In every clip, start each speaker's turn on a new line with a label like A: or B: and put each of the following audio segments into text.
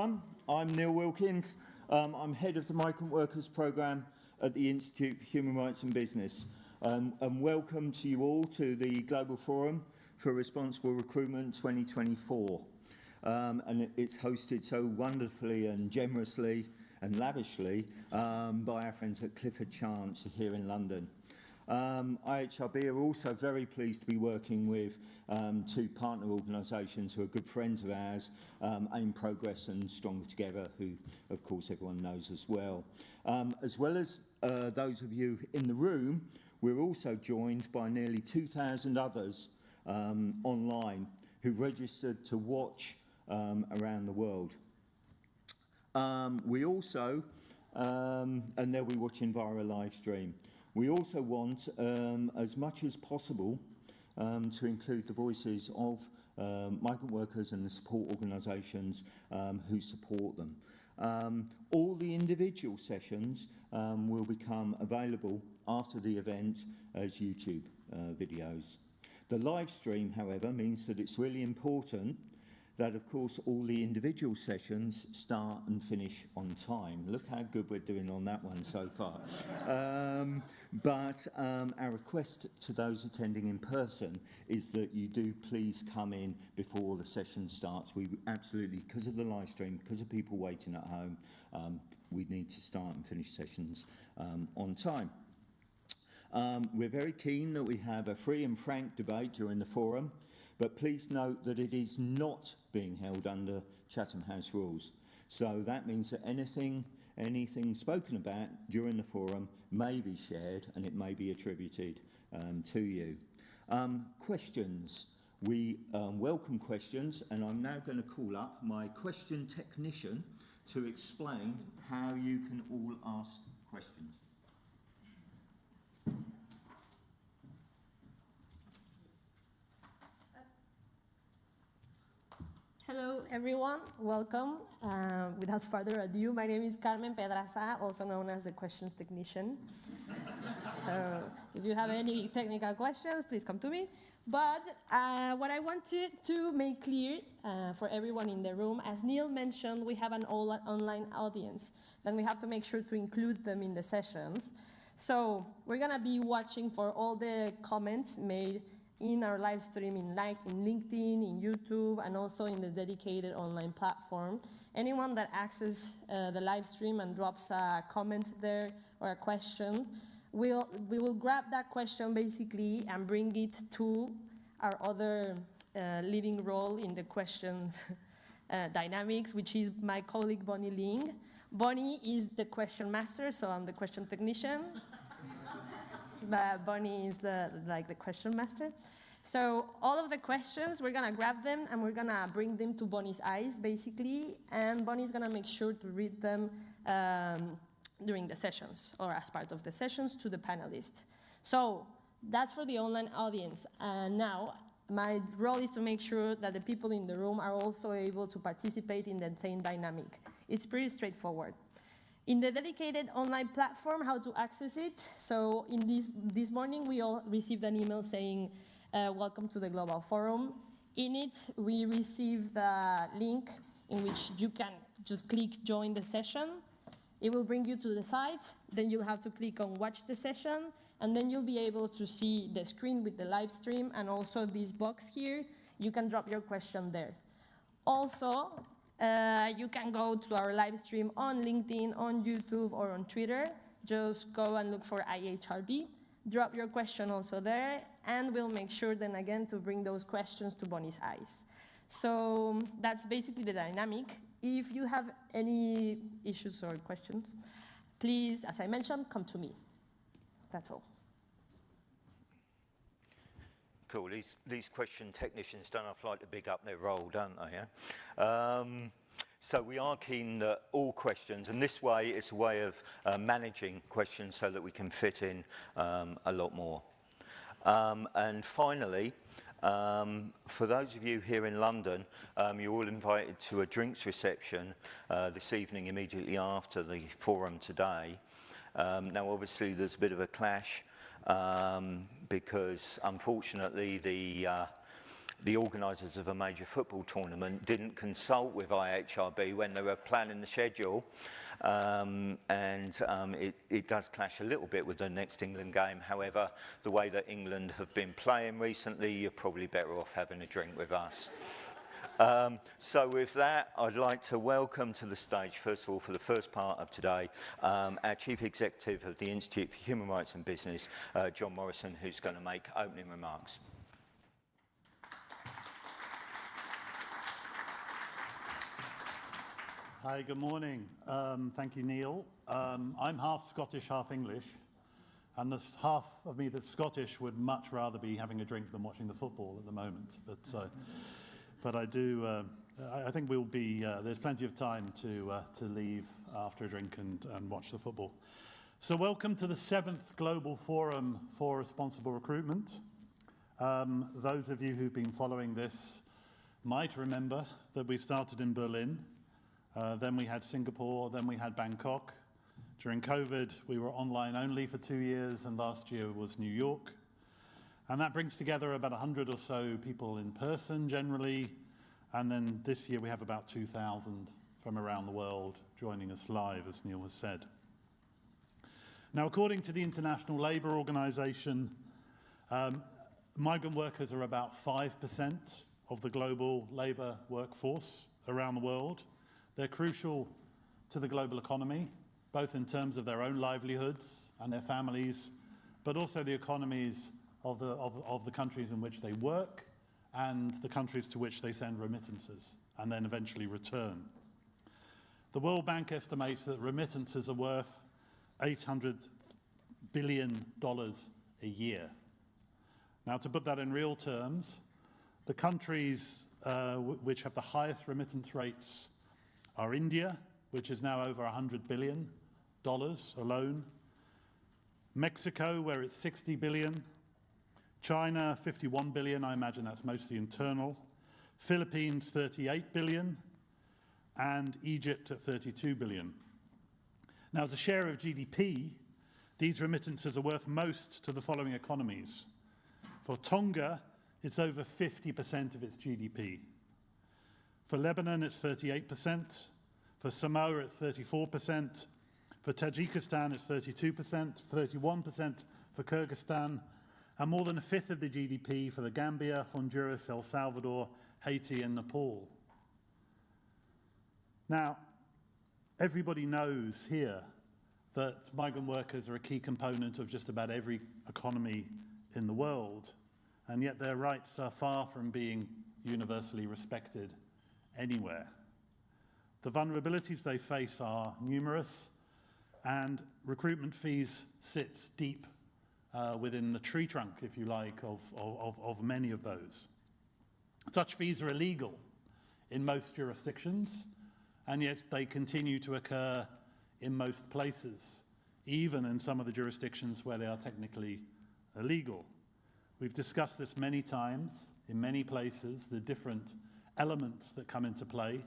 A: everyone. I'm Neill Wilkins. I'm head of the Migrant Workers Programme at the Institute for Human Rights and Business. And welcome to you all to the Global Forum for Responsible Recruitment 2024. And it's hosted so wonderfully and generously and lavishly by our friends at Clifford Chance here in London. IHRB are also very pleased to be working with two partner organisations who are good friends of ours, AIM Progress and Stronger Together, who of course everyone knows as well. As those of you in the room, we're also joined by nearly 2,000 others online who've registered to watch around the world. We also, and they'll be watching via a live stream. We also want, as much as possible, to include the voices of migrant workers and the support organisations who support them. All the individual sessions will become available after the event as YouTube videos. The live stream, however, means that it's really important that, of course, all the individual sessions start and finish on time. Look how good we're doing on that one so far. But our request to those attending in person is that you do please come in before the session starts. We absolutely, because of the live stream, because of people waiting at home, we need to start and finish sessions on time. We're very keen that we have a free and frank debate during the forum, but please note that it is not being held under Chatham House rules. So that means that anything spoken about during the forum may be shared and it may be attributed to you. Questions. We welcome questions, and I'm now going to call up my question technician to explain how you can all ask questions.
B: Hello everyone, welcome. Without further ado, my name is Carmen Pedraza, also known as the questions technician. So if you have any technical questions, please come to me. But what I wanted to make clear for everyone in the room, as Neill mentioned, we have an online audience, then we have to make sure to include them in the sessions. So we're gonna be watching for all the comments made in our live stream in LinkedIn, in YouTube, and also in the dedicated online platform. Anyone that accesses the live stream and drops a comment there or a question, we will grab that question basically and bring it to our other leading role in the questions dynamics, which is my colleague Bonnie Ling. Bonnie is the question master, so I'm the question technician. But Bonnie is the question master. So all of the questions, we're gonna grab them and we're gonna bring them to Bonnie's eyes, basically, and Bonnie's gonna make sure to read them during the sessions or as part of the sessions to the panelists. So that's for the online audience. And now my role is to make sure that the people in the room are also able to participate in the same dynamic. It's pretty straightforward. In the dedicated online platform, how to access it. So in this morning, we all received an email saying, welcome to the Global Forum. In it, we received the link in which you can just click join the session. It will bring you to the site. Then you'll have to click on watch the session. And then you'll be able to see the screen with the live stream and also this box here. You can drop your question there. Also, you can go to our live stream on LinkedIn, on YouTube, or on Twitter. Just go and look for IHRB. Drop your question also there, and we'll make sure then again to bring those questions to Bonnie's eyes. So that's basically the dynamic. If you have any issues or questions, please, as I mentioned, come to me. That's all.
A: Cool. These question technicians don't have like to big up their role, don't they? Yeah? So we are keen that all questions, and this way it's a way of managing questions so that we can fit in a lot more. And finally, for those of you here in London, you're all invited to a drinks reception this evening immediately after the forum today. Now obviously there's a bit of a clash because unfortunately the organisers of a major football tournament didn't consult with IHRB when they were planning the schedule, it does clash a little bit with the next England game. However, the way that England have been playing recently, you're probably better off having a drink with us. So with that, I'd like to welcome to the stage, first of all, for the first part of today, our Chief Executive of the Institute for Human Rights and Business, John Morrison, who's going to make opening remarks.
C: Hi, good morning. Thank you, Neill. I'm half Scottish, half English, and the half of me that's Scottish would much rather be having a drink than watching the football at the moment. But I do. I think we'll be. There's plenty of time to leave after a drink and watch the football. So, welcome to the 7th Global Forum for Responsible Recruitment. Those of you who've been following this might remember that we started in Berlin. Then we had Singapore, then we had Bangkok. During COVID, we were online only for 2 years, and last year was New York. And that brings together about 100 or so people in person generally, and then this year we have about 2,000 from around the world joining us live, as Neill has said. Now, according to the International Labour Organization, migrant workers are about 5% of the global labour workforce around the world. They're crucial to the global economy, both in terms of their own livelihoods and their families, but also the economies of the countries in which they work and the countries to which they send remittances and then eventually return. The World Bank estimates that remittances are worth $800 billion a year. Now, to put that in real terms, the countries which have the highest remittance rates are India, which is now over $100 billion alone, Mexico, where it's 60 billion, China, 51 billion, I imagine that's mostly internal, Philippines, 38 billion, and Egypt at 32 billion. Now, as a share of GDP, these remittances are worth most to the following economies. For Tonga, it's over 50% of its GDP. For Lebanon, it's 38%. For Samoa, it's 34%. For Tajikistan, it's 32%, 31% for Kyrgyzstan, and more than a fifth of the GDP for the Gambia, Honduras, El Salvador, Haiti, and Nepal. Now, everybody knows here that migrant workers are a key component of just about every economy in the world, and yet their rights are far from being universally respected anywhere. The vulnerabilities they face are numerous, and recruitment fees sits deep within the tree trunk, if you like, of many of those. Such fees are illegal in most jurisdictions, and yet they continue to occur in most places, even in some of the jurisdictions where they are technically illegal. We've discussed this many times in many places, the different elements that come into play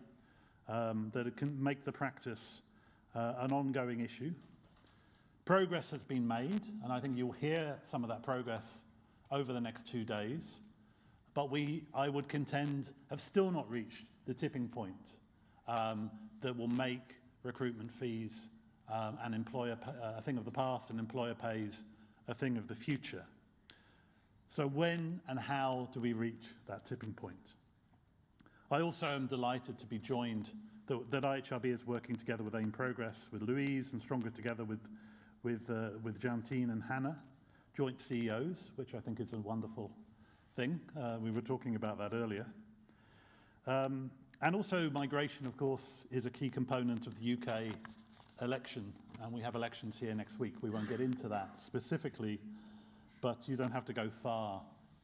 C: that can make the practice an ongoing issue. Progress has been made, and I think you'll hear some of that progress over the next 2 days, but I would contend, have still not reached the tipping point that will make recruitment fees a thing of the past, and employer pays a thing of the future. So when and how do we reach that tipping point? I also am delighted to be joined, that IHRB is working together with AIM Progress, with Louise, and Stronger Together with Shaanthinni and Hannah, joint CEOs, which I think is a wonderful thing. We were talking about that earlier. And also migration, of course, is a key component of the UK election, and we have elections here next week. We won't get into that specifically, but you don't have to go far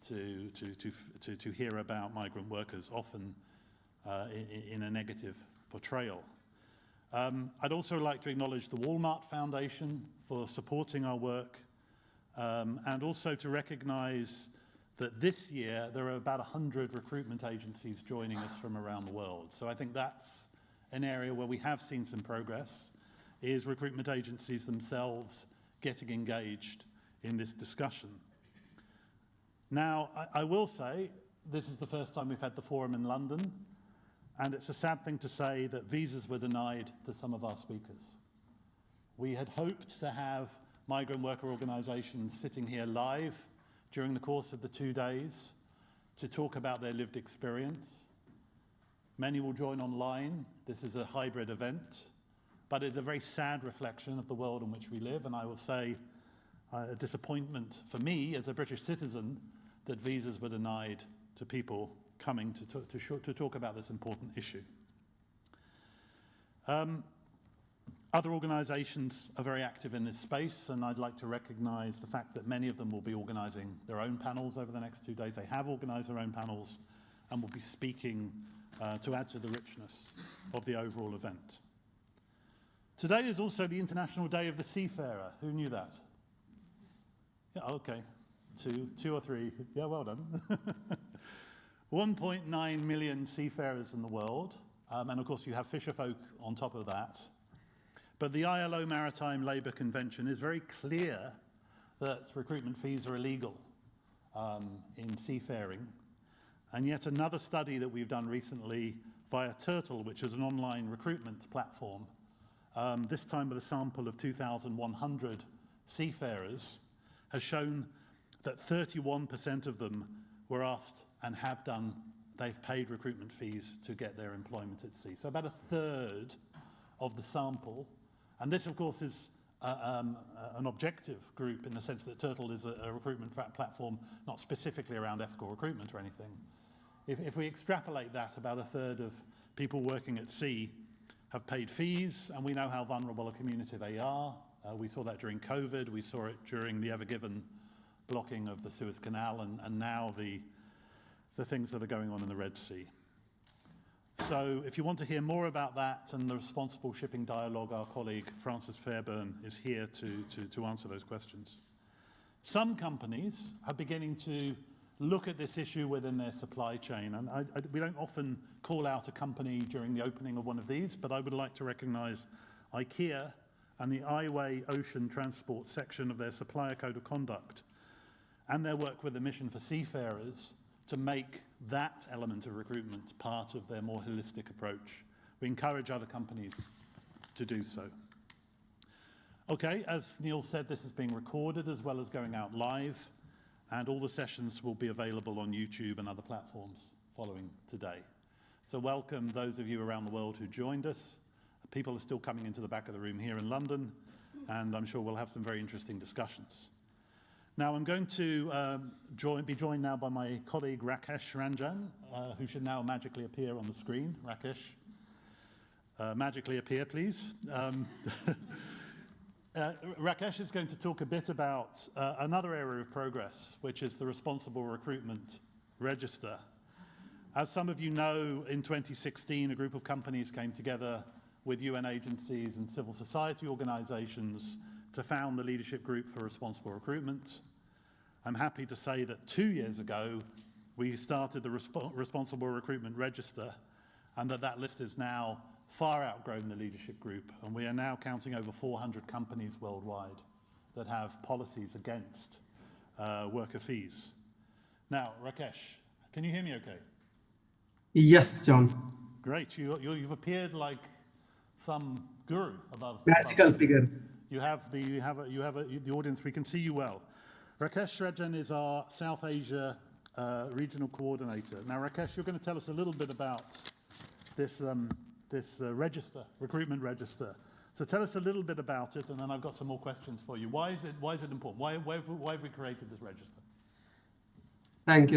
C: to hear about migrant workers, often in a negative portrayal. I'd also like to acknowledge the Walmart Foundation for supporting our work, and also to recognise that this year there are about 100 recruitment agencies joining us from around the world. So I think that's an area where we have seen some progress, is recruitment agencies themselves getting engaged in this discussion. Now, I will say, this is the first time we've had the forum in London, and it's a sad thing to say that visas were denied to some of our speakers. We had hoped to have migrant worker organisations sitting here live during the course of the 2 days to talk about their lived experience. Many will join online. This is a hybrid event, but it's a very sad reflection of the world in which we live, and I will say a disappointment for me as a British citizen that visas were denied to people coming to talk about this important issue. Other organisations are very active in this space, and I'd like to recognise the fact that many of them will be organising their own panels over the next 2 days. They have organised their own panels and will be speaking to add to the richness of the overall event. Today is also the International Day of the Seafarer. Who knew that? Yeah, okay. Two or three. Yeah, well done. 1.9 million seafarers in the world, and of course you have fisherfolk on top of that. But the ILO Maritime Labour Convention is very clear that recruitment fees are illegal in seafaring. And yet another study that we've done recently via Turtle, which is an online recruitment platform, this time with a sample of 2,100 seafarers, has shown that 31% of them were asked and have done, they've paid recruitment fees to get their employment at sea. So about a third of the sample, and this of course is an objective group in the sense that Turtle is a recruitment platform not specifically around ethical recruitment or anything. If we extrapolate that, about a third of people working at sea have paid fees, and we know how vulnerable a community they are. We saw that during COVID, we saw it during the Ever Given blocking of the Suez Canal, and now the things that are going on in the Red Sea. So if you want to hear more about that and the responsible shipping dialogue, our colleague Francis Fairburn is here to answer those questions. Some companies are beginning to look at this issue within their supply chain, and we don't often call out a company during the opening of one of these, but I would like to recognise IKEA and the Iway Ocean Transport section of their Supplier Code of Conduct and their work with the Mission for Seafarers to make that element of recruitment part of their more holistic approach. We encourage other companies to do so. Okay, as Neill said, this is being recorded as well as going out live, and all the sessions will be available on YouTube and other platforms following today. So welcome those of you around the world who joined us. People are still coming into the back of the room here in London, and I'm sure we'll have some very interesting discussions. Now I'm going to be joined now by my colleague Rakesh Ranjan, who should now magically appear on the screen. Rakesh, magically appear, please. Rakesh is going to talk a bit about another area of progress, which is the Responsible Recruitment Register. As some of you know, in 2016, a group of companies came together with UN agencies and civil society organisations to found the Leadership Group for Responsible Recruitment. I'm happy to say that 2 years ago, we started the Responsible Recruitment Register, and that list is now far outgrown the Leadership Group, and we are now counting over 400 companies worldwide that have policies against worker fees. Now, Rakesh, can you hear me okay?
D: Yes, John.
C: Great, you've appeared like some guru above.
D: Magical figure.
C: You have the audience, we can see you well. Rakesh Ranjan is our South Asia regional coordinator. Now, Rakesh, you're going to tell us a little bit about this register, recruitment register. So tell us a little bit about it, and then I've got some more questions for you. Why is it important? Why have we created this register?
D: Thank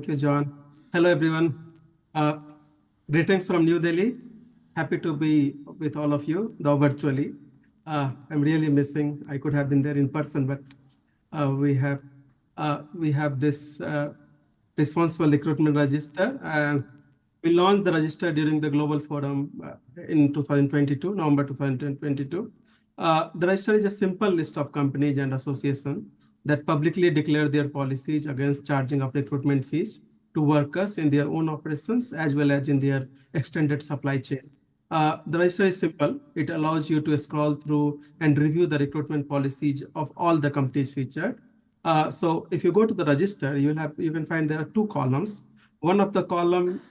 D: you, John. Hello, everyone. Greetings from New Delhi. Happy to be with all of you, though virtually. I'm really missing. I could have been there in person, but we have this Responsible Recruitment Register. We launched the register during the Global Forum in 2022, November 2022. The register is a simple list of companies and associations that publicly declare their policies against charging of recruitment fees to workers in their own operations as well as in their extended supply chain. The register is simple. It allows you to scroll through and review the recruitment policies of all the companies featured. So if you go to the register, you can find there are two columns. one of the column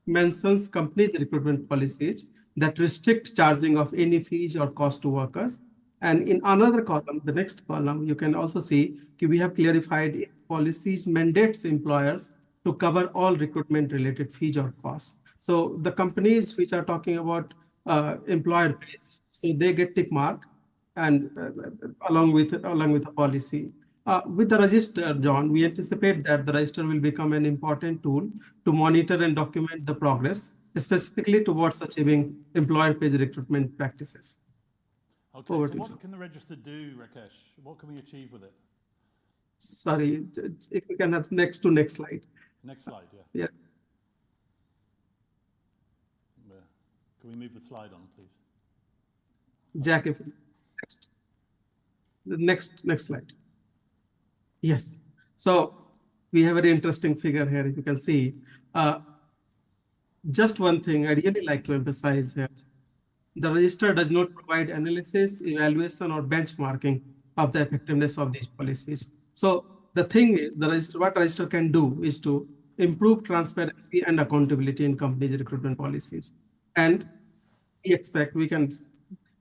D: mentions companies' recruitment policies that restrict charging of any fees or cost to workers. And in another column, the next column, you can also see we have clarified policies mandates employers to cover all recruitment related fees or costs. So the companies which are talking about employer pays, so they get tick mark and along with the policy. With the register, John, we anticipate that the register will become an important tool to monitor and document the progress, specifically towards achieving employer-based recruitment practices.
C: Okay,
D: Over
C: so
D: to
C: what
D: you.
C: can the register do, Rakesh? What can we achieve with it?
D: Sorry, if we can have next slide.
C: Next slide, yeah.
D: Yeah.
C: Can we move the slide on, please?
D: Jack, if next. The next slide. Yes. So we have a very interesting figure here. If you can see, just one thing I really like to emphasize here. The register does not provide analysis, evaluation, or benchmarking of the effectiveness of these policies. So the thing is, what the register can do is to improve transparency and accountability in companies' recruitment policies. And we expect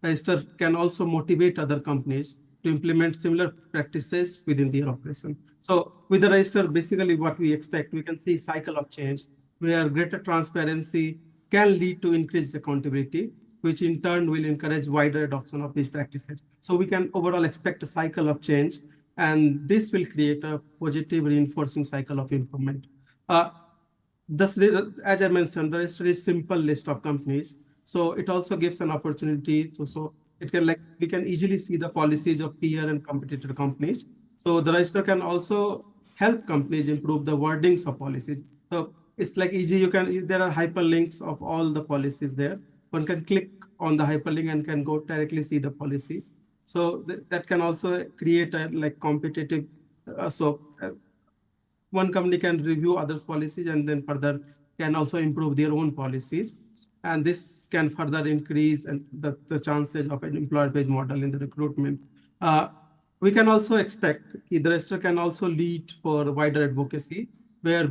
D: register can also motivate other companies to implement similar practices within their operation. So with the register, basically what we expect, we can see cycle of change where greater transparency can lead to increased accountability, which in turn will encourage wider adoption of these practices. So we can overall expect a cycle of change, and this will create a positive reinforcing cycle of improvement. As I mentioned, the register is simple list of companies. So it also gives an opportunity to, so it can we can easily see the policies of peer and competitor companies. So the register can also help companies improve the wordings of policies. So it's easy, there are hyperlinks of all the policies there. One can click on the hyperlink and can go directly see the policies. So that can also create a competitive, one company can review others' policies and then further can also improve their own policies. And this can further increase the chances of an employer-based model in the recruitment. We can also expect the register can also lead for wider advocacy, where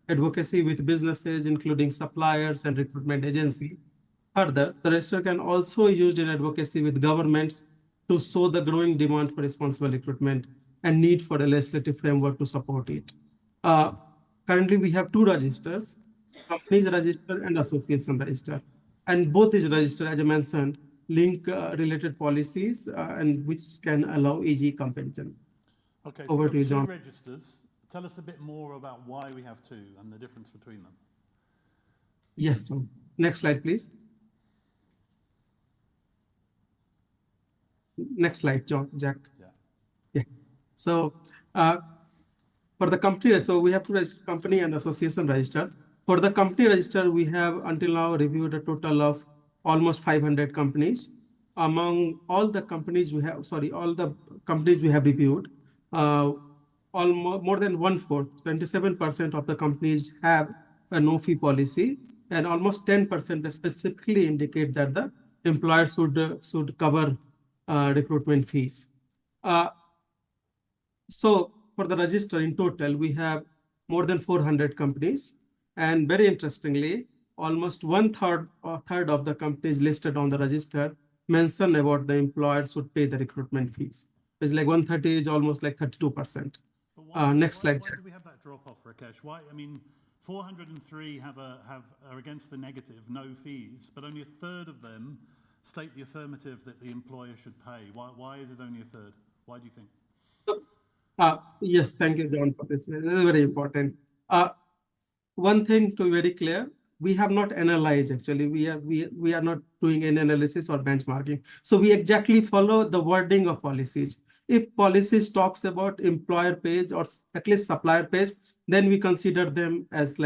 D: advocacy with businesses, including suppliers and recruitment agency. Further, the register can also be used in advocacy with governments to show the growing demand for responsible recruitment and need for a legislative framework to support it. Currently, we have two registers, companies register and association register. And both these registers, as I mentioned, link related policies and which can allow easy comparison.
C: Okay, so
D: Over
C: we've
D: to you,
C: got
D: John.
C: two registers. Tell us a bit more about why we have two and the difference between them.
D: Yes, John. Next slide, please. Next slide, Jack. Yeah. So for the company, so we have to register company and association register. For the company register, we have until now reviewed a total of almost 500 companies. Among all the companies we have, all the companies we have reviewed, more than 1/4, 27% of the companies have a no-fee policy, and almost 10% specifically indicate that the employer should cover recruitment fees. So for the register in total, we have more than 400 companies. And very interestingly, almost 1/3 of the companies listed on the register mention about the employer should pay the recruitment fees. It's 130 is almost 32%. Next slide.
C: Why do we have that drop off, Rakesh? Why? I mean, 403 are against the negative, no fees, but only 1/3 of them state the affirmative that the employer should pay. Why is it only 1/3? Why do you think?
D: Yes, thank you, John, for this. This is very important. One thing to be very clear, we have not analyzed actually. We are not doing any analysis or benchmarking. So we exactly follow the wording of policies. If policies talks about employer pays or at least supplier pays, then we consider them as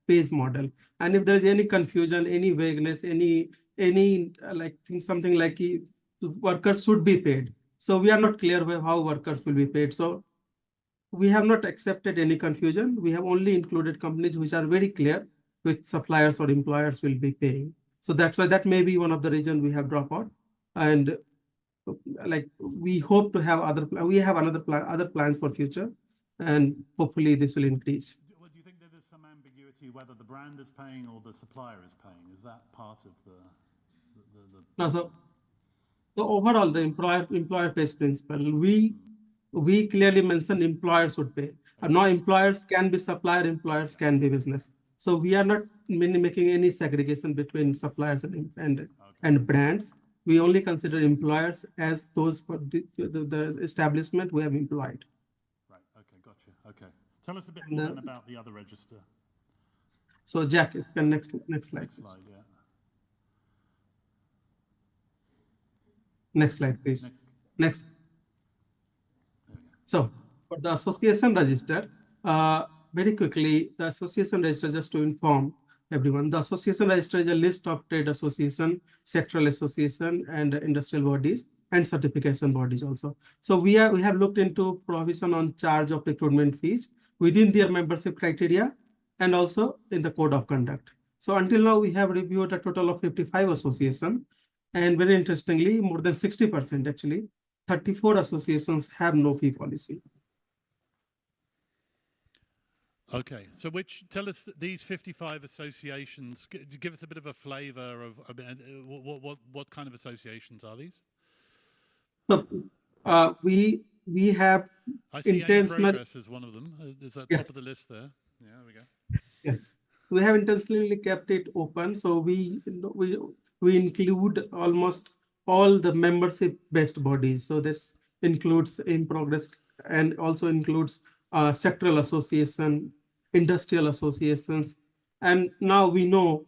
D: pays model. And if there is any confusion, any vagueness, any something workers should be paid. So we are not clear how workers will be paid. So we have not accepted any confusion. We have only included companies which are very clear with suppliers or employers will be paying. So that's why that may be one of the reasons we have dropped out. And we hope to have other plans for future, and hopefully this will increase.
C: Well, do you think that there's some you whether the brand is paying or the supplier is paying. Is that part of the
D: No, so overall, the employer pays principle, we clearly mention employers would pay. Now employers can be supplier, employers can be business. So we are not making any segregation between suppliers and brands. We only consider employers as those for the establishment we have employed.
C: Right, okay, gotcha. Okay. Tell us a bit more then about the other register.
D: So Jack, you can next slide.
C: Next slide, yeah.
D: Next slide, please. Next.
C: There we go.
D: So for the association register, very quickly, the association register, just to inform everyone, the association register is a list of trade association, sectoral association, and industrial bodies and certification bodies also. So we have looked into provision on charge of recruitment fees within their membership criteria and also in the code of conduct. So until now, we have reviewed a total of 55 associations. And very interestingly, more than 60% actually, 34 associations have no fee policy.
C: Okay, so tell us these 55 associations, give us a bit of a flavor of what kind of associations are these?
D: So we have
C: I see
D: intentional
C: progress as one of them. Is that
D: Yes.
C: top of the list there? Yeah, there we go.
D: Yes, we have intentionally kept it open. So we include almost all the membership-based bodies. So this includes in progress and also includes sectoral association, industrial associations. And now we know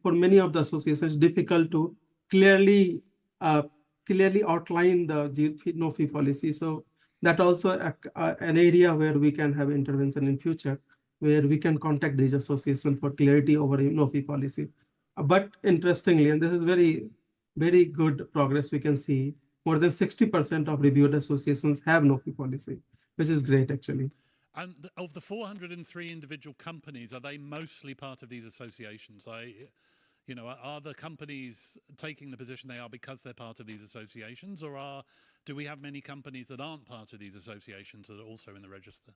D: for many of the associations, it's difficult to clearly outline the no fee policy. So that also an area where we can have intervention in future, where we can contact these associations for clarity over no fee policy. But interestingly, and this is very, very good progress we can see, more than 60% of reviewed associations have no fee policy, which is great actually.
C: And of the 403 individual companies, are they mostly part of these associations? Are the companies taking the position they are because they're part of these associations, or do we have many companies that aren't part of these associations that are also in the register?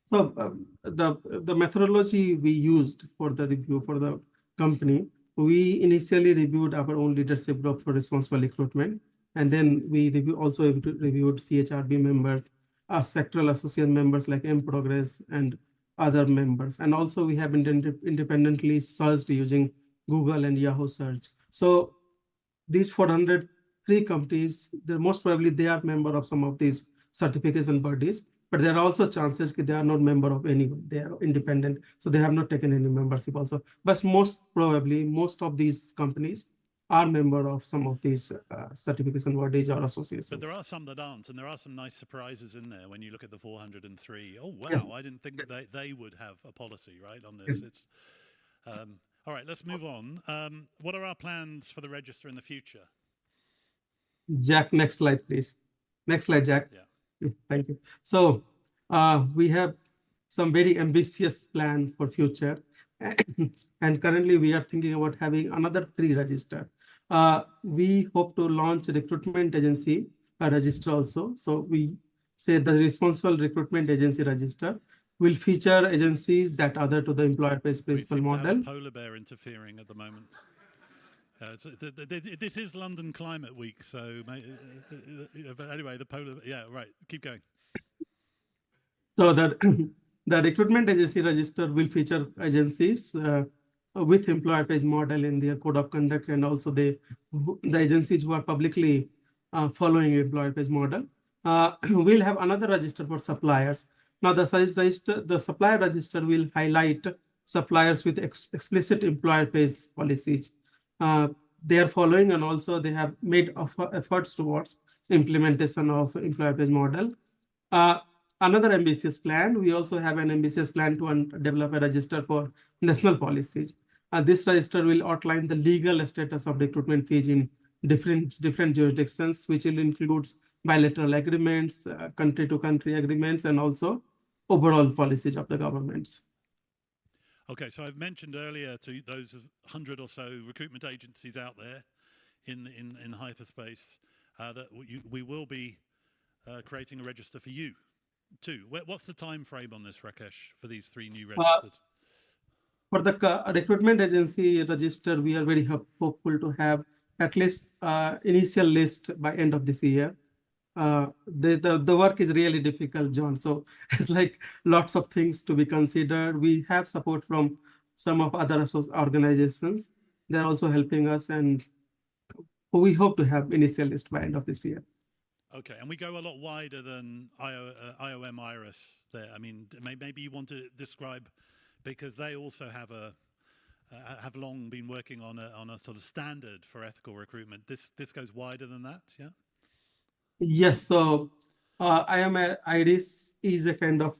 D: So the methodology we used for the review for the company, we initially reviewed our own leadership group for responsible recruitment, and then we also reviewed CHRB members, sectoral association members like M-Progress and other members. And also we have independently searched using Google and Yahoo search. So these 403 companies, most probably they are member of some of these certification bodies, but there are also chances that they are not member of anyone. They are independent, so they have not taken any membership also. But most probably, most of these companies are member of some of these certification bodies or associations.
C: But there are some that aren't, and there are some nice surprises in there when you look at the 403. Oh, wow,
D: Yeah.
C: I didn't think they would have a policy, right, on this. It's all right, let's move on. What are our plans for the register in the future?
D: Jack, next slide, please. Next slide, Jack.
C: Yeah.
D: Thank you. So we have some very ambitious plan for future. And currently we are thinking about having another 3 register. We hope to launch a recruitment agency register also. So we say the Responsible Recruitment Agency Register will feature agencies that adhere to the employer-based principal
C: We seem
D: model.
C: to have a polar bear interfering at the moment. This is London Climate Week, so but anyway, the polar, yeah, right, keep going.
D: So that the recruitment agency register will feature agencies with employer-based model in their code of conduct, and also the agencies who are publicly following employer-based model. We'll have another register for suppliers. Now the supplier register will highlight suppliers with explicit employer-based policies they are following, and also they have made efforts towards implementation of employer-based model. Another ambitious plan, we also have an ambitious plan to develop a register for national policies. This register will outline the legal status of recruitment fees in different jurisdictions, which will include bilateral agreements, country-to-country agreements, and also overall policies of the governments.
C: Okay, so I've mentioned earlier to those 100 or so recruitment agencies out there in hyperspace that we will be creating a register for you too. What's the time frame on this, Rakesh, for these 3 new registers?
D: For the recruitment agency register, we are very hopeful to have at least initial list by end of this year. The work is really difficult, John. So it's like lots of things to be considered. We have support from some of other organizations. They're also helping us, and we hope to have initial list by end of this year.
C: Okay, and we go a lot wider than IOM Iris there. I mean, maybe you want to describe, because they also have long been working on a sort of standard for ethical recruitment. This goes wider than that, yeah?
D: Yes, so IOM Iris is a kind of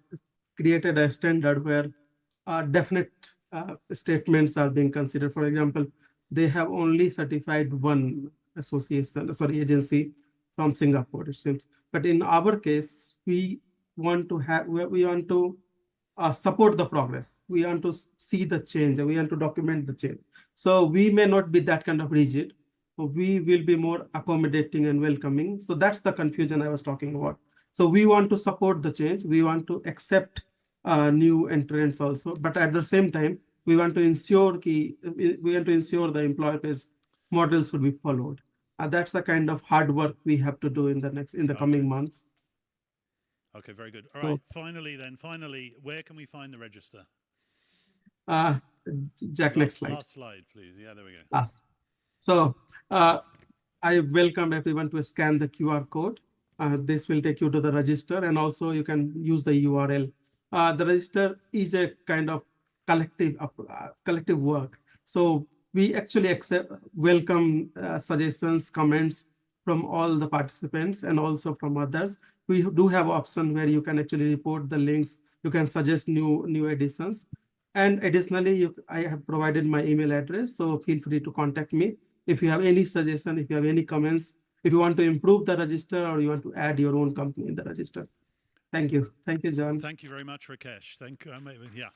D: created a standard where definite statements are being considered. For example, they have only certified one agency from Singapore, it seems. But in our case, we want to support the progress. We want to see the change, and we want to document the change. So we may not be that kind of rigid. We will be more accommodating and welcoming. So that's the confusion I was talking about. So we want to support the change. We want to accept new entrants also, but at the same time, we want to ensure the employer-based models would be followed. That's the kind of hard work we have to do in the coming months.
C: Okay, very good. All right. Finally, where can we find the register?
D: Jack, next slide.
C: Last slide, please. Yeah, there we go.
D: Last. So I welcome everyone to scan the QR code. This will take you to the register, and also you can use the URL. The register is a kind of collective work. So we actually welcome suggestions, comments from all the participants and also from others. We do have an option where you can actually report the links. You can suggest new additions. And additionally, I have provided my email address, so feel free to contact me if you have any suggestion, if you have any comments, if you want to improve the register or you want to add your own company in the register. Thank you. Thank you, John.
C: Thank you very much, Rakesh. Thank you. Yeah.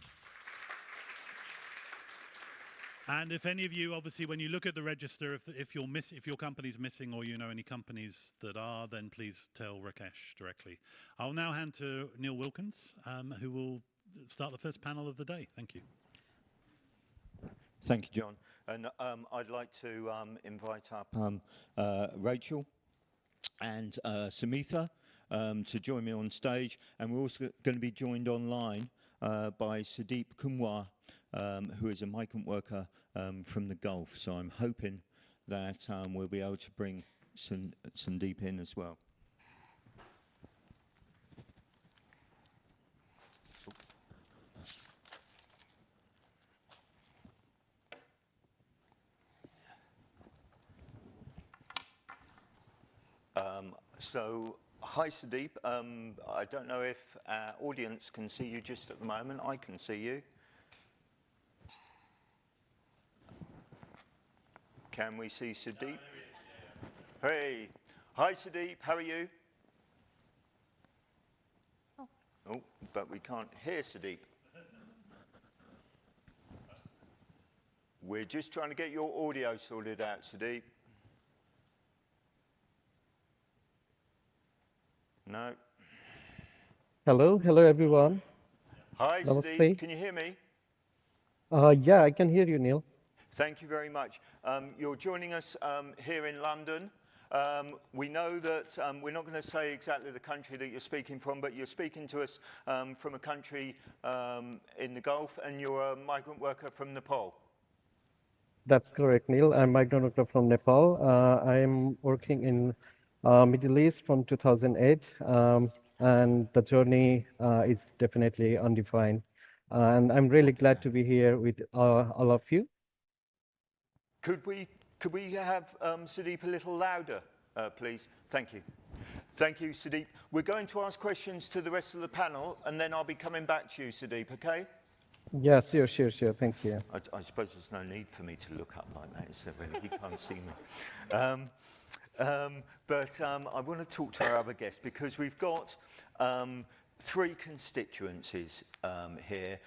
C: And if any of you, obviously, when you look at the register, if your company's missing or you know any companies that are, then please tell Rakesh directly. I'll now hand to Neill Wilkins, who will start the first panel of the day. Thank you.
A: Thank you, John. And I'd like to invite up Rachel and Sumitha to join me on stage. And we're also going to be joined online by Sudeep Kunwar, who is a migrant worker from the Gulf. So I'm hoping that we'll be able to bring Sudeep in as well. So, hi Sudeep. I don't know if our audience can see you just at the moment. I can see you. Can we see Sudeep? Hey. Hi Sudeep, how are you? Oh, but we can't hear Sudeep. We're just trying to get your audio sorted out, Sudeep. No.
E: Hello everyone.
A: Hi,
E: Namaste.
A: Sudeep. Can you hear me?
E: Yeah, I can hear you, Neill.
A: Thank you very much. You're joining us here in London. We know that we're not going to say exactly the country that you're speaking from, but you're speaking to us from a country in the Gulf, and you're a migrant worker from Nepal.
E: That's correct, Neill. I'm a migrant worker from Nepal. I'm working in Middle East from 2008, and the journey is definitely undefined. And I'm really glad to be here with all of you.
A: Could we have Sudeep a little louder, please? Thank you. Thank you, Sudeep. We're going to ask questions to the rest of the panel, and then I'll be coming back to you, Sudeep, okay?
E: Yeah, sure. Thank you.
A: I suppose there's no need for me to look up like that, so he can't see me. But I want to talk to our other guests because we've got three constituencies here.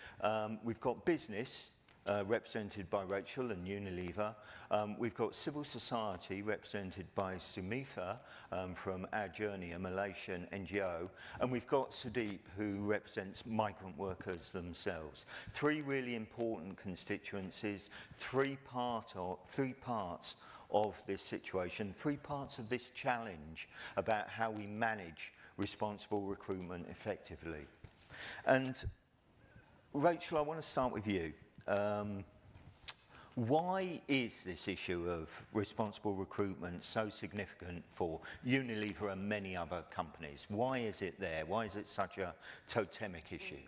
A: We've got business, represented by Rachel and Unilever. We've got civil society represented by Sumitha from Our Journey, a Malaysian NGO. And we've got Sudeep, who represents migrant workers themselves. Three really important constituencies, three parts of this situation, three parts of this challenge about how we manage responsible recruitment effectively. And Rachel, I want to start with you. Why is this issue of responsible recruitment so significant for Unilever and many other companies? Why is it there? Why is it such a totemic issue?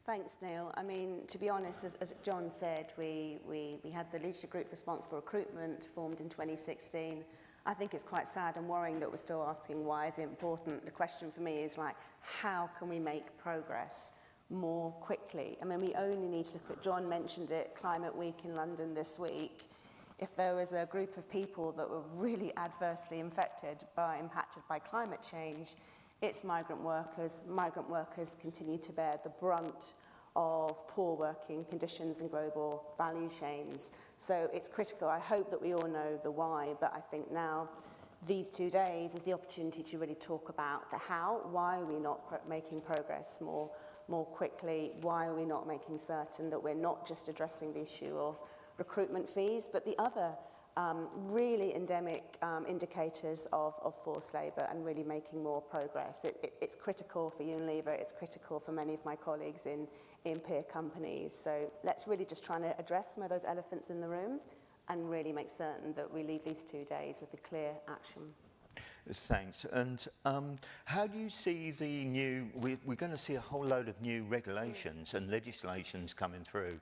F: Thanks, Neill. I mean, to be honest, as John said, we had the leadership group Responsible Recruitment formed in 2016. I think it's quite sad and worrying that we're still asking why is it important. The question for me is like, how can we make progress more quickly? I mean, we only need to look at, John mentioned it, Climate Week in London this week. If there was a group of people that were really adversely impacted by climate change, it's migrant workers. Migrant workers continue to bear the brunt of poor working conditions in global value chains. So it's critical. I hope that we all know the why, but I think now these 2 days is the opportunity to really talk about the how. Why are we not making progress more quickly? Why are we not making certain that we're not just addressing the issue of recruitment fees, but the other really endemic indicators of forced labour and really making more progress. It's critical for Unilever, it's critical for many of my colleagues in peer companies. So let's really just try to address some of those elephants in the room and really make certain that we leave these 2 days with a clear action.
A: Thanks. And how do you see the new, we're going to see a whole load of new regulations and legislations coming through.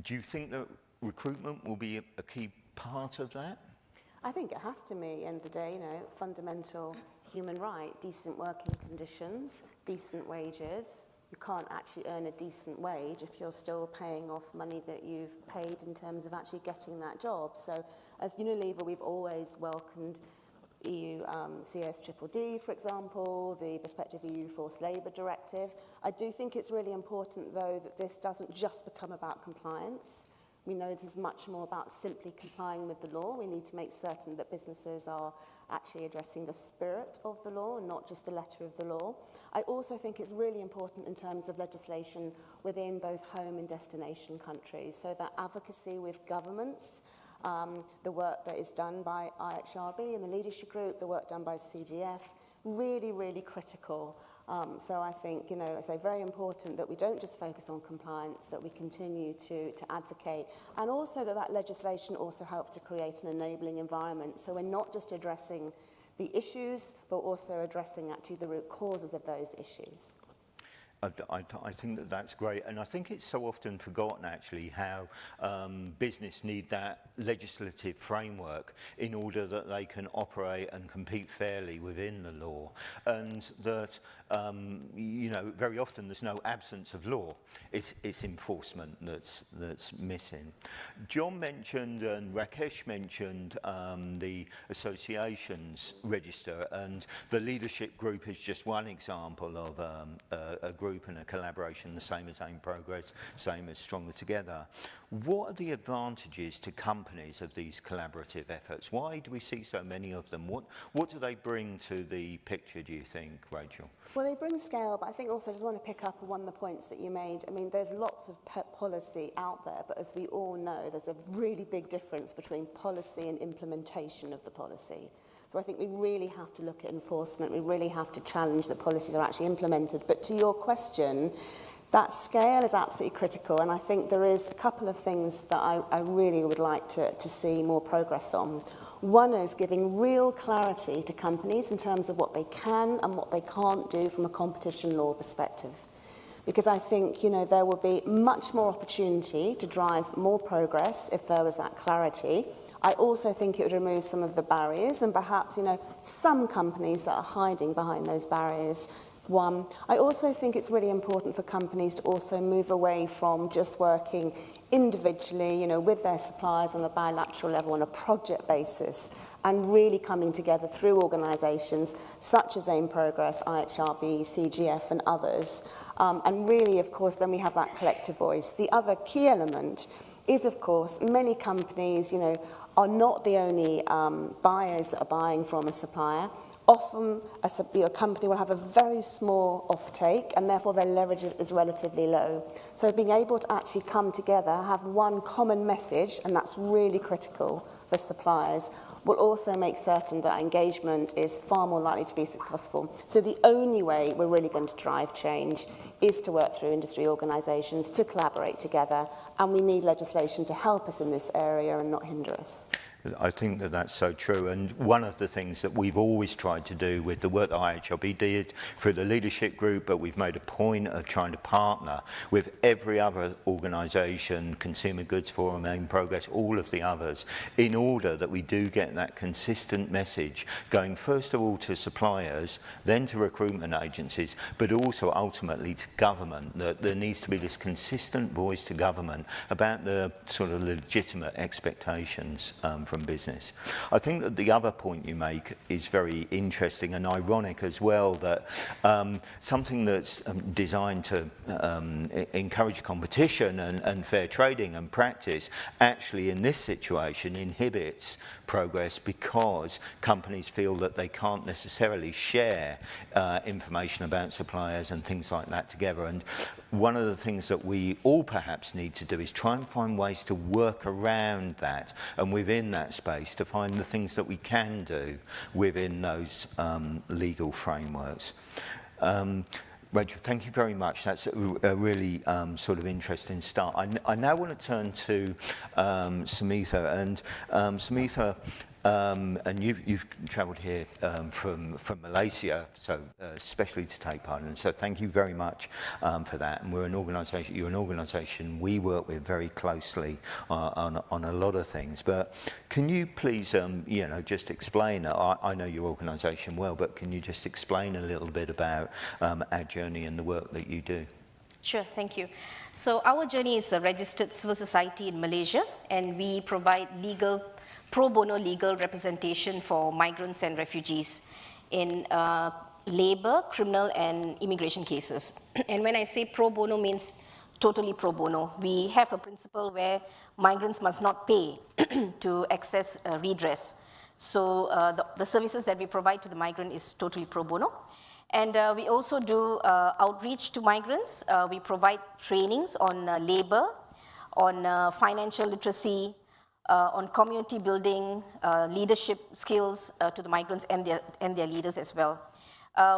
A: Do you think that recruitment will be a key part of that?
F: I think it has to be, end of the day, you know, fundamental human right, decent working conditions, decent wages. You can't actually earn a decent wage if you're still paying off money that you've paid in terms of actually getting that job. So as Unilever, we've always welcomed EU CSDDD, for example, the prospective EU Forced Labour Directive. I do think it's really important, though, that this doesn't just become about compliance. We know this is much more about simply complying with the law. We need to make certain that businesses are actually addressing the spirit of the law and not just the letter of the law. I also think it's really important in terms of legislation within both home and destination countries, so that advocacy with governments, the work that is done by IHRB and the leadership group, the work done by CGF, really, really critical. So I think, you know, it's very important that we don't just focus on compliance, that we continue to advocate, and also that legislation also helps to create an enabling environment. So we're not just addressing the issues, but also addressing actually the root causes of those issues.
A: I think that that's great, and I think it's so often forgotten actually how business need that legislative framework in order that they can operate and compete fairly within the law, and that you know, very often there's no absence of law, it's enforcement that's missing. John mentioned and Rakesh mentioned the associations register, and the leadership group is just one example of a group and a collaboration, the same as Aim Progress, same as Stronger Together. What are the advantages to companies of these collaborative efforts? Why do we see so many of them? What do they bring to the picture, do you think, Rachel?
F: Well, they bring scale, but I think also I just want to pick up on one of the points that you made. I mean, there's lots of policy out there, but as we all know, there's a really big difference between policy and implementation of the policy. So I think we really have to look at enforcement. We really have to challenge that policies are actually implemented. But to your question, that scale is absolutely critical. And I think there is a couple of things that I really would like to see more progress on. One is giving real clarity to companies in terms of what they can and what they can't do from a competition law perspective. Because I think, you know, there will be much more opportunity to drive more progress if there was that clarity. I also think it would remove some of the barriers, and perhaps, you know, some companies that are hiding behind those barriers one. I also think it's really important for companies to also move away from just working individually, you know, with their suppliers on a bilateral level on a project basis, and really coming together through organisations such as AIM Progress, IHRB, CGF and others. And really, of course, then we have that collective voice. The other key element is, of course, many companies, you know, are not the only buyers that are buying from a supplier. Often, a company will have a very small offtake, and therefore their leverage is relatively low. So being able to actually come together, have one common message, and that's really critical for suppliers, will also make certain that engagement is far more likely to be successful. So the only way we're really going to drive change is to work through industry organisations, to collaborate together, and we need legislation to help us in this area and not hinder us.
A: I think that that's so true, and one of the things that we've always tried to do with the work that IHRB did through the leadership group, but we've made a point of trying to partner with every other organisation, Consumer Goods Forum, AIM Progress, all of the others, in order that we do get that consistent message going first of all to suppliers, then to recruitment agencies, but also ultimately to government, that there needs to be this consistent voice to government about the sort of legitimate expectations from business. I think that the other point you make is very interesting and ironic as well, that something that's designed to encourage competition and fair trading and practice actually in this situation inhibits progress because companies feel that they can't necessarily share information about suppliers and things like that together. And one of the things that we all perhaps need to do is try and find ways to work around that, and within that space to find the things that we can do within those legal frameworks. Rachel, thank you very much. That's a really sort of interesting start. I now want to turn to Sumitha, and Sumitha, and you've travelled here from Malaysia, so especially to take part in. So thank you very much for that. And we're an organisation. You're an organisation we work with very closely on a lot of things. But can you please, you know, just explain? I know your organisation well, but can you just explain a little bit about our journey and the work that you do?
G: Sure, thank you. So our journey is a registered civil society in Malaysia, and we provide pro bono legal representation for migrants and refugees in labor, criminal and immigration cases. And when I say pro bono means totally pro bono. We have a principle where migrants must not pay to access redress. So the services that we provide to the migrant is totally pro bono. And we also do outreach to migrants. We provide trainings on labor, on financial literacy, on community building, leadership skills to the migrants and their leaders as well.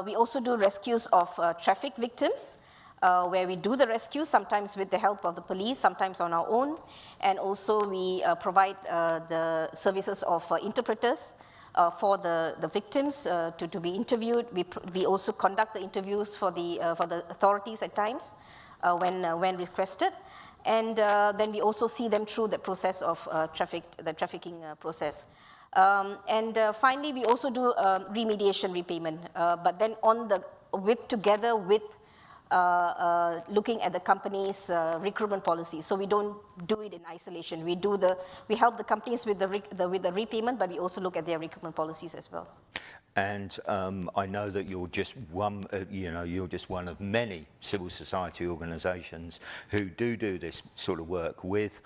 G: We also do rescues of traffic victims, where we do the rescue, sometimes with the help of the police, sometimes on our own. And also we provide the services of interpreters for the victims to be interviewed. We also conduct the interviews for the authorities at times when requested. And then we also see them through the process of the trafficking process. Finally, we also do remediation repayment, but then together with looking at the company's recruitment policy. So we don't do it in isolation. We help the companies with the repayment, but we also look at their recruitment policies as well.
A: And I know that you're just one, you're just one of many civil society organisations who do this sort of work with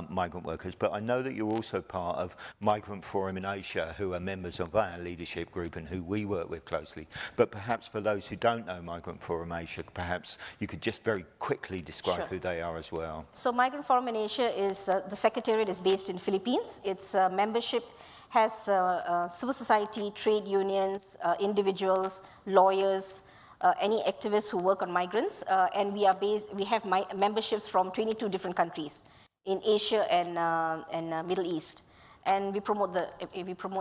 A: migrant workers. But I know that you're also part of Migrant Forum in Asia, who are members of our leadership group and who we work with closely. But perhaps for those who don't know Migrant Forum Asia, perhaps you could just very quickly describe who they are as well.
G: So Migrant Forum in Asia is, the secretariat is based in Philippines. Its membership has civil society, trade unions, individuals, lawyers, any activists who work on migrants, and we have memberships from 22 different countries in Asia and Middle East, and we promote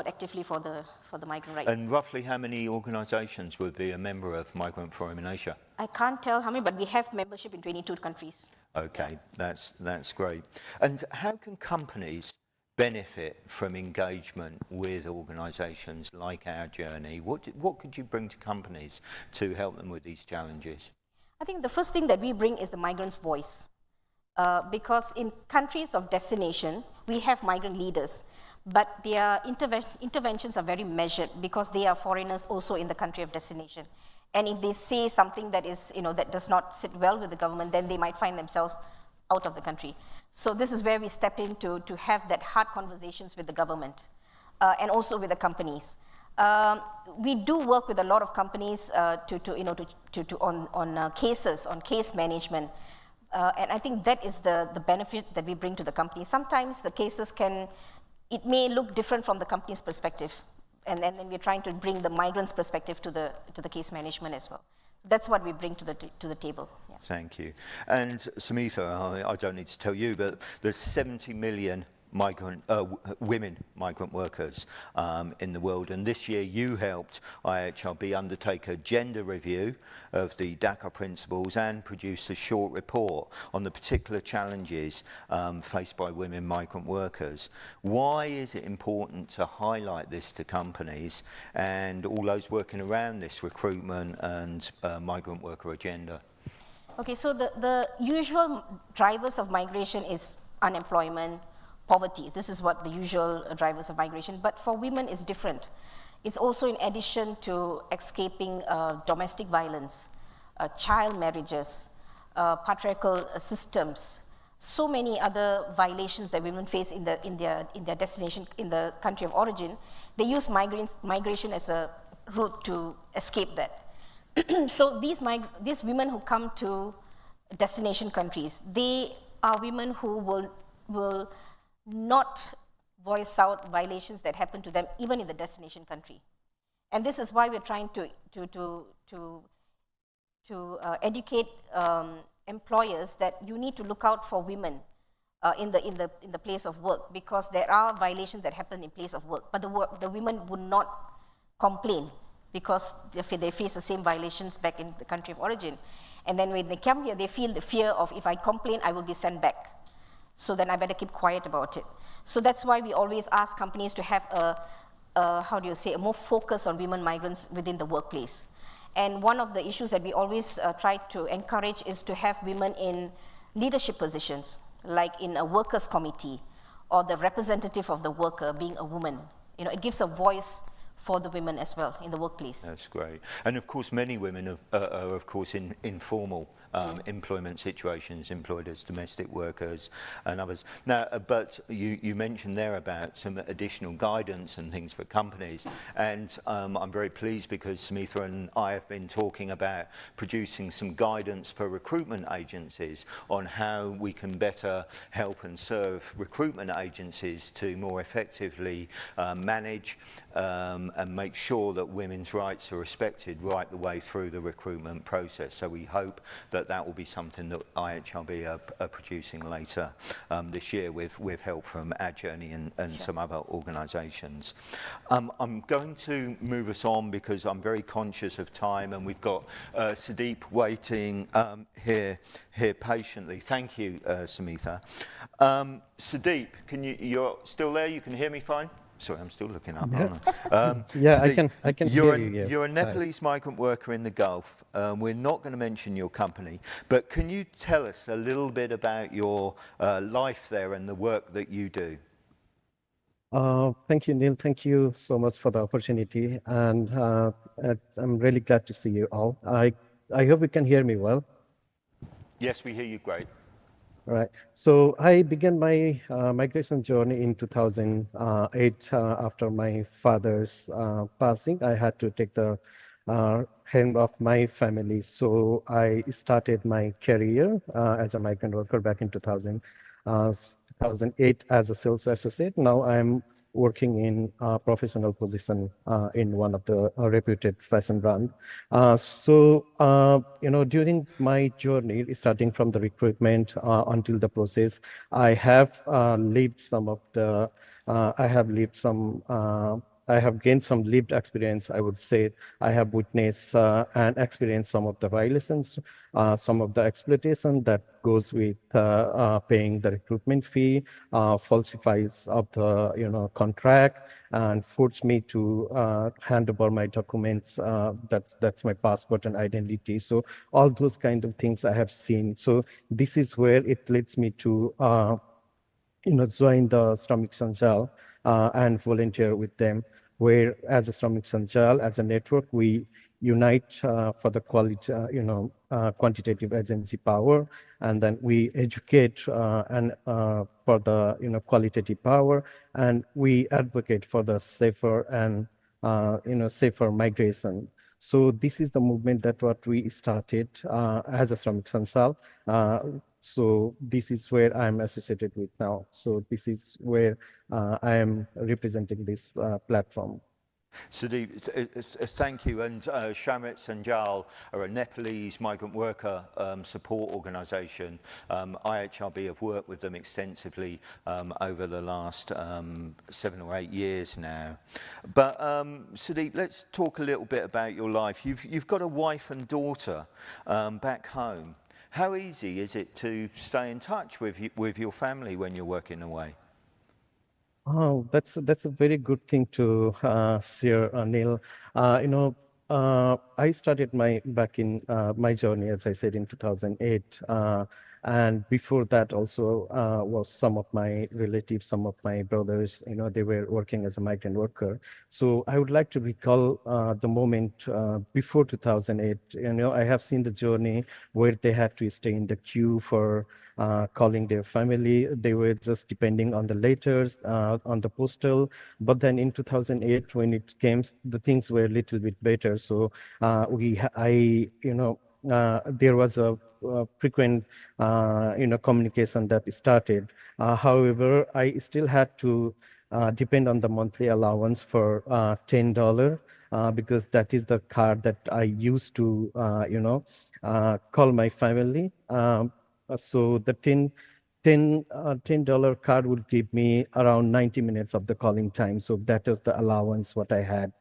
G: actively for the migrant rights.
A: And roughly how many organisations would be a member of Migrant Forum in Asia?
G: I can't tell how many, but we have membership in 22 countries.
A: Okay, that's great. And how can companies benefit from engagement with organisations like Our Journey? What could you bring to companies to help them with these challenges?
G: I think the first thing that we bring is the migrant's voice. Because in countries of destination, we have migrant leaders, but their interventions are very measured because they are foreigners also in the country of destination. And if they say something that is, that does not sit well with the government, then they might find themselves out of the country. So this is where we step in to have that hard conversations with the government and also with the companies. We do work with a lot of companies on cases, on case management. And I think that is the benefit that we bring to the company. Sometimes the cases it may look different from the company's perspective. And then we're trying to bring the migrant's perspective to the case management as well. That's what we bring to the table. Yeah.
A: Thank you. And Sumitha, I don't need to tell you, but there's 70 million women migrant workers in the world, and this year you helped IHRB undertake a gender review of the Dhaka principles and produce a short report on the particular challenges faced by women migrant workers. Why is it important to highlight this to companies and all those working around this recruitment and migrant worker agenda?
G: Okay, so the usual drivers of migration is unemployment, poverty. This is what the usual drivers of migration, but for women it's different. It's also in addition to escaping domestic violence, child marriages, patriarchal systems, so many other violations that women face in their destination, in the country of origin. They use migration as a route to escape that. So these women who come to destination countries, they are women who will not voice out violations that happen to them even in the destination country. And this is why we're trying to educate employers that you need to look out for women in the place of work, because there are violations that happen in place of work, but the women would not complain because they face the same violations back in the country of origin. And then when they come here, they feel the fear of, if I complain, I will be sent back. So then I better keep quiet about it. So that's why we always ask companies to have a more focus on women migrants within the workplace. And one of the issues that we always try to encourage is to have women in leadership positions, like in a workers' committee, or the representative of the worker being a woman. It gives a voice for the women as well in the workplace.
A: That's great. And of course, many women are of course, in informal employment situations, employed as domestic workers and others. Now, but you mentioned there about some additional guidance and things for companies, and I'm very pleased because Sumitha and I have been talking about producing some guidance for recruitment agencies on how we can better help and serve recruitment agencies to more effectively manage and make sure that women's rights are respected right the way through the recruitment process. So we hope that will be something that IHRB are producing later this year with help from Our Journey and some other organisations. I'm going to move us on because I'm very conscious of time, and we've got Sudeep waiting here patiently. Thank you, Sumitha. Sudeep, you're still there? You can hear me fine? Sorry, I'm still looking up, aren't I?
E: Yeah,
A: Sudeep,
E: I can hear you, yes.
A: You're a Nepalese migrant worker in the Gulf. We're not going to mention your company, but can you tell us a little bit about your life there and the work that you do?
E: Thank you, Neill. Thank you so much for the opportunity, and I'm really glad to see you all. I hope you can hear me well.
A: Yes, we hear you great.
E: Right. So I began my migration journey in 2008 after my father's passing. I had to take the hand of my family. So I started my career as a migrant worker back in 2008 as a sales associate. Now I'm working in a professional position in one of the reputed fashion brand. During my journey, starting from the recruitment until the process, I have lived some I have gained some lived experience. I would say I have witnessed and experienced some of the violations, some of the exploitation that goes with paying the recruitment fee, falsifies of the contract, and forced me to hand over my documents. That's my passport and identity. So all those kind of things I have seen. So this is where it leads me to join the Shramik Sanjal and volunteer with them, where as a Shramik Sanjal, as a network, we unite for the quality, quantitative agency power, and then we educate and for the qualitative power, and we advocate for the safer and safer migration. So this is the movement that what we started as a Shramik Sanjal. So this is where I'm associated with now. So this is where I am representing this platform.
A: Sudeep, thank you. And Shramik Sanjal are a Nepalese migrant worker support organisation. IHRB have worked with them extensively over the last 7 or 8 years now. But Sudeep, let's talk a little bit about your life. You've got a wife and daughter back home. How easy is it to stay in touch with your family when you're working away?
E: Oh, that's a very good thing to share, Neill. I started back in my journey, as I said, in 2008. And before that also was some of my relatives, some of my brothers, they were working as a migrant worker. So I would like to recall the moment before 2008. I have seen the journey where they had to stay in the queue for calling their family. They were just depending on the letters, on the postal. But then in 2008, when it came, the things were a little bit better. So there was a frequent, communication that started. However, I still had to depend on the monthly allowance for $10 because that is the card that I used to, call my family. So the $10 card would give me around 90 minutes of the calling time. So that was the allowance what I had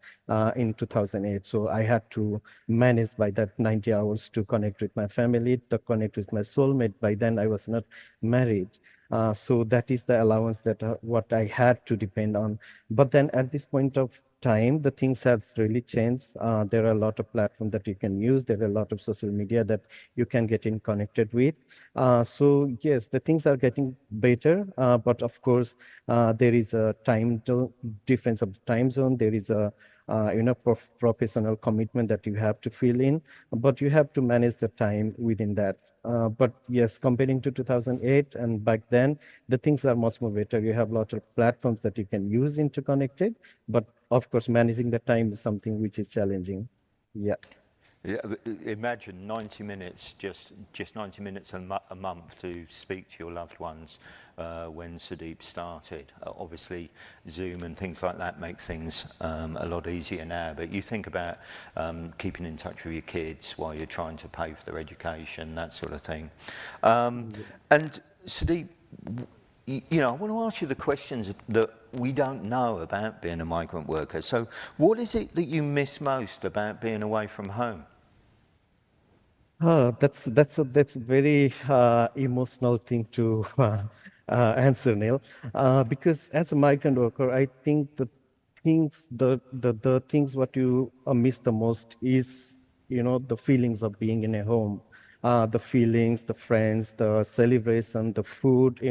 E: in 2008. So I had to manage by that 90 hours to connect with my family, to connect with my soulmate. By then I was not married. So that is the allowance that what I had to depend on. But then at this point of time, the things have really changed. There are a lot of platforms that you can use. There are a lot of social media that you can get in connected with. So yes, the things are getting better. But of course, there is a difference of the time zone. There is a professional commitment that you have to fill in, but you have to manage the time within that. But yes, comparing to 2008 and back then, the things are much more better. You have a lot of platforms that you can use interconnected, but of course, managing the time is something which is challenging. Yeah.
A: Yeah, imagine 90 minutes, just 90 minutes a month to speak to your loved ones when Sudeep started. Obviously, Zoom and things like that make things a lot easier now, but you think about keeping in touch with your kids while you're trying to pay for their education, that sort of thing. And Sudeep, I want to ask you the questions that we don't know about being a migrant worker. So what is it that you miss most about being away from home?
E: Oh, that's a very emotional thing to answer, Neill. Because as a migrant worker, I think the things what you miss the most is the feelings of being in a home, the feelings, the friends, the celebration, the food.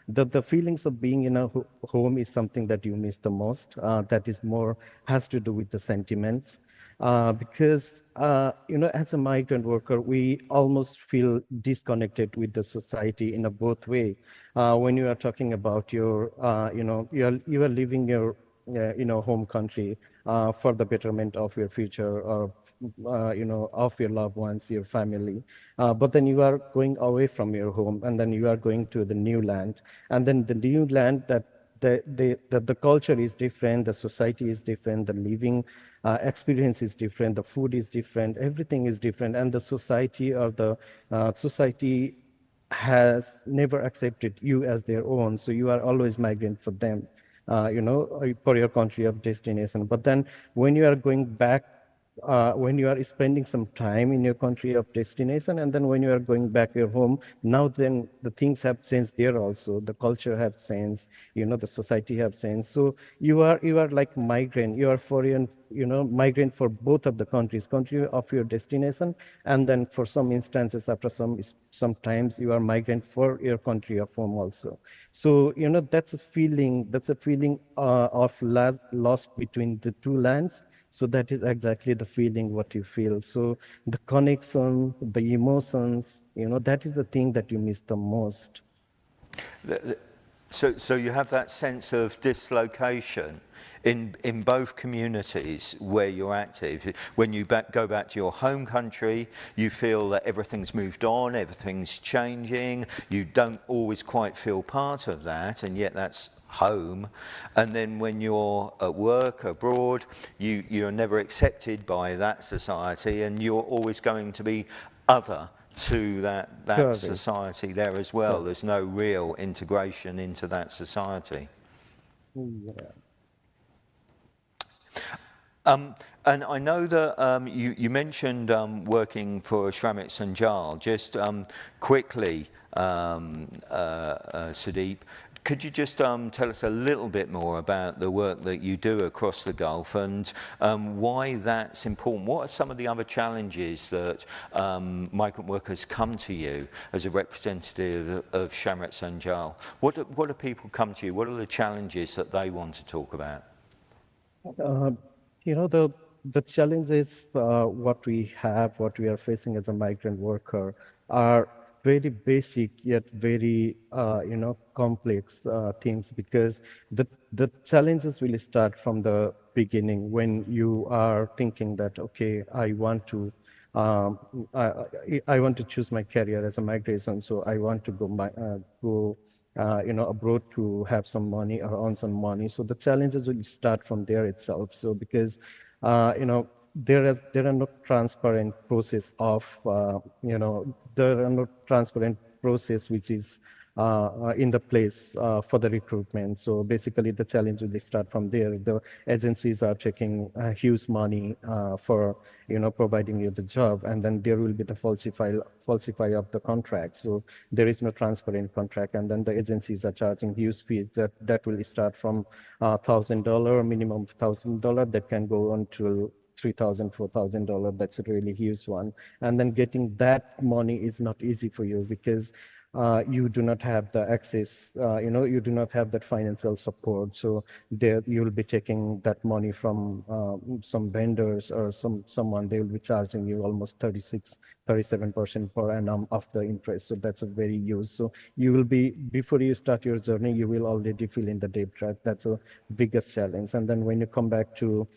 E: The feelings of being in a home is something that you miss the most. That is more has to do with the sentiments. Because as a migrant worker, we almost feel disconnected with the society in a both way. When you are talking about your, you are leaving your, home country for the betterment of your future or, of your loved ones, your family. But then you are going away from your home, and then you are going to the new land, and then the new land that the culture is different, the society is different, the living experience is different, the food is different, everything is different, and the society has never accepted you as their own, so you are always migrant for them. for your country of destination. But then when you are going back, when you are spending some time in your country of destination, and then when you are going back your home, now then the things have changed there also. The culture has changed, the society have changed. So you are like migrant. You are foreign, migrant for both of the country of your destination, and then for some instances after sometimes you are migrant for your country of home also. So that's a feeling of lost between the two lands. So that is exactly the feeling what you feel. So the connection, the emotions, that is the thing that you miss the most.
A: So you have that sense of dislocation in both communities where you're active. When you go back to your home country, you feel that everything's moved on, everything's changing. You don't always quite feel part of that, and yet that's home. And then when you're at work abroad, you're never accepted by that society, and you're always going to be other to that society there as well. Yeah. There's no real integration into that society.
E: Yeah.
A: And I know that you mentioned working for Shramik Sanjal. Just quickly, Sudeep, could you just tell us a little bit more about the work that you do across the Gulf and why that's important? What are some of the other challenges that migrant workers come to you as a representative of Shramik Sanjal? What do people come to you? What are the challenges that they want to talk about?
E: The challenges what we are facing as a migrant worker are very basic yet very complex things, because the challenges will start from the beginning when you are thinking that, okay, I want to choose my career as a migration, so I want to go abroad to have some money or earn some money. So the challenges will start from there itself. So because there are no transparent process of there are no transparent process which is in the place for the recruitment. So basically the challenge will start from there. The agencies are taking huge money for providing you the job, and then there will be the falsify of the contract. So there is no transparent contract, and then the agencies are charging huge fees that will start from $1,000, minimum $1,000, that can go on to $3,000, $4,000. That's a really huge one. And then getting that money is not easy for you, because you do not have the access, you do not have that financial support. So there you will be taking that money from some vendors or someone. They will be charging you almost 37% per annum of the interest. So that's a very huge. So you will be, before you start your journey, you will already feel in the debt trap. That's a biggest challenge. And then when you come back to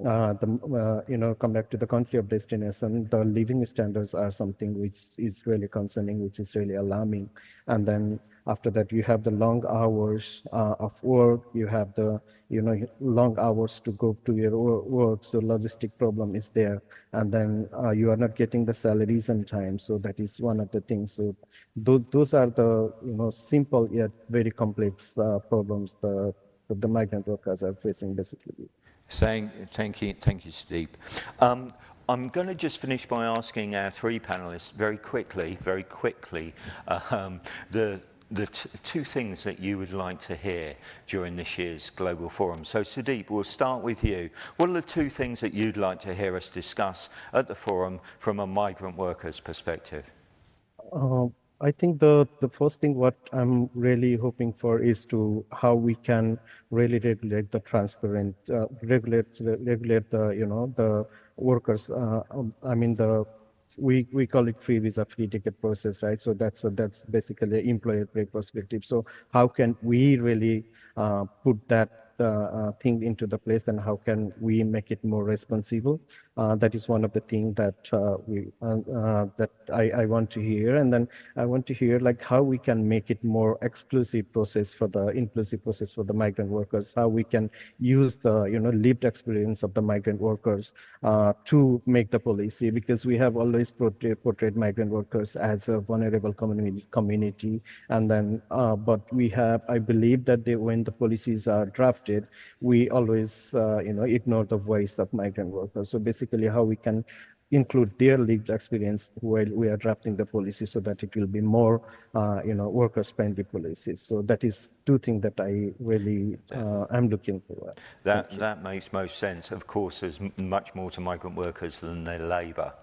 E: come back to the country of destination, the living standards are something which is really concerning, which is really alarming. And then after that, you have the long hours of work. You have the long hours to go to your work. So logistic problem is there. And then you are not getting the salaries on time. So that is one of the things. So those are the simple yet very complex problems the migrant workers are facing basically.
A: Thank you, Sudeep. I'm going to just finish by asking our three panelists very quickly, the two things that you would like to hear during this year's Global Forum. So Sudeep, we'll start with you. What are the two things that you'd like to hear us discuss at the forum from a migrant worker's perspective?
E: I think the first thing what I'm really hoping for is how we can really regulate the transparent, regulate the the workers. I mean we call it free visa, free ticket process, right? So that's basically employer perspective. So how can we really put that thing into the place, and how can we make it more responsible? That is one of the things that I want to hear. And then I want to hear like how we can make it more inclusive process for the migrant workers, how we can use the lived experience of the migrant workers to make the policy, because we have always portrayed migrant workers as a vulnerable community. And then, but I believe that when the policies are drafted, we always, ignore the voice of migrant workers. So basically how we can include their lived experience while we are drafting the policy so that it will be more, workers-friendly policies. So that is two things that I really am looking for.
A: That makes most sense. Of course, there's much more to migrant workers than their labour.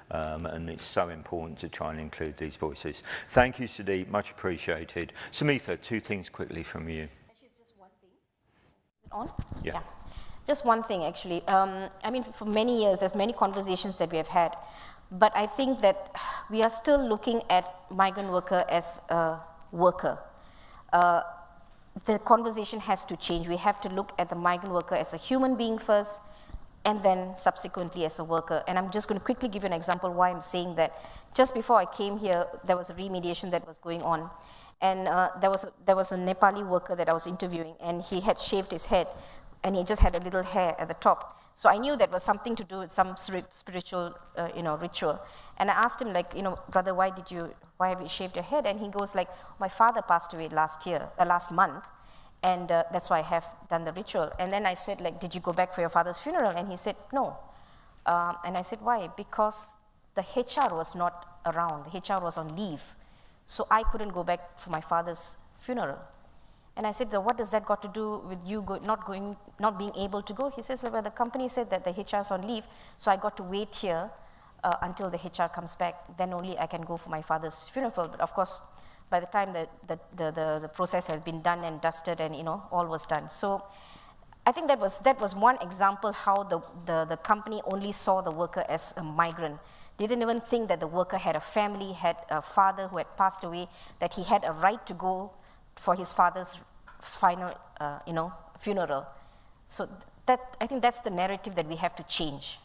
A: And it's so important to try and include these voices. Thank you, Sudeep, much appreciated. Sumitha, two things quickly from you.
G: Actually, it's just one thing. Is it on?
A: Yeah.
G: Just one thing, actually. I mean, for many years, there's many conversations that we have had, but I think that we are still looking at migrant worker as a worker. The conversation has to change. We have to look at the migrant worker as a human being first, and then subsequently as a worker. And I'm just going to quickly give you an example why I'm saying that. Just before I came here, there was a remediation that was going on. And there was a Nepali worker that I was interviewing, and he had shaved his head, and he just had a little hair at the top. So I knew that was something to do with some spiritual, ritual. And I asked him, like, brother, why have you shaved your head? And he goes like, my father passed away last month, and that's why I have done the ritual. And then I said, like, did you go back for your father's funeral? And he said, no. And I said, why? Because the HR was not around. The HR was on leave. So I couldn't go back for my father's funeral. And I said, what does that got to do with you not being able to go? He says, well, the company said that the HR is on leave, so I got to wait here until the HR comes back. Then only I can go for my father's funeral. But of course, by the time the process has been done and dusted and all was done. So I think that was one example how the company only saw the worker as a migrant. They didn't even think that the worker had a family, had a father who had passed away, that he had a right to go for his father's final, funeral. So I think that's the narrative that we have to change,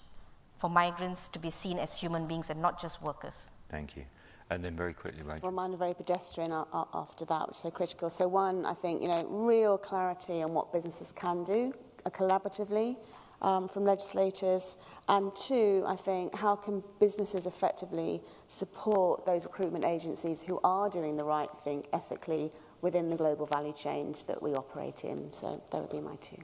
G: for migrants to be seen as human beings and not just workers.
A: Thank you. And then very quickly, Rachel.
F: Well, mine are very pedestrian after that, which is so critical. So one, I think, real clarity on what businesses can do collaboratively from legislators. And two, I think, how can businesses effectively support those recruitment agencies who are doing the right thing ethically within the global value chain that we operate in. So that would be my two.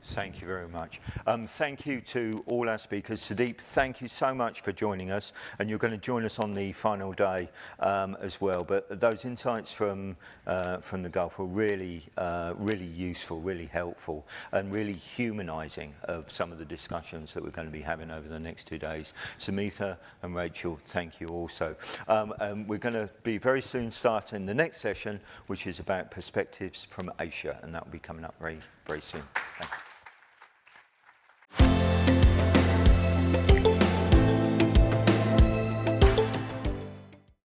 A: Thank you very much. Thank you to all our speakers. Sudeep, thank you so much for joining us, and you're going to join us on the final day as well. But those insights from the Gulf were really, really useful, really helpful, and really humanising of some of the discussions that we're going to be having over the next 2 days. Sumitha and Rachel, thank you also. And we're going to be very soon starting the next session, which is about perspectives from Asia, and that will be coming up very, very soon. Thank you.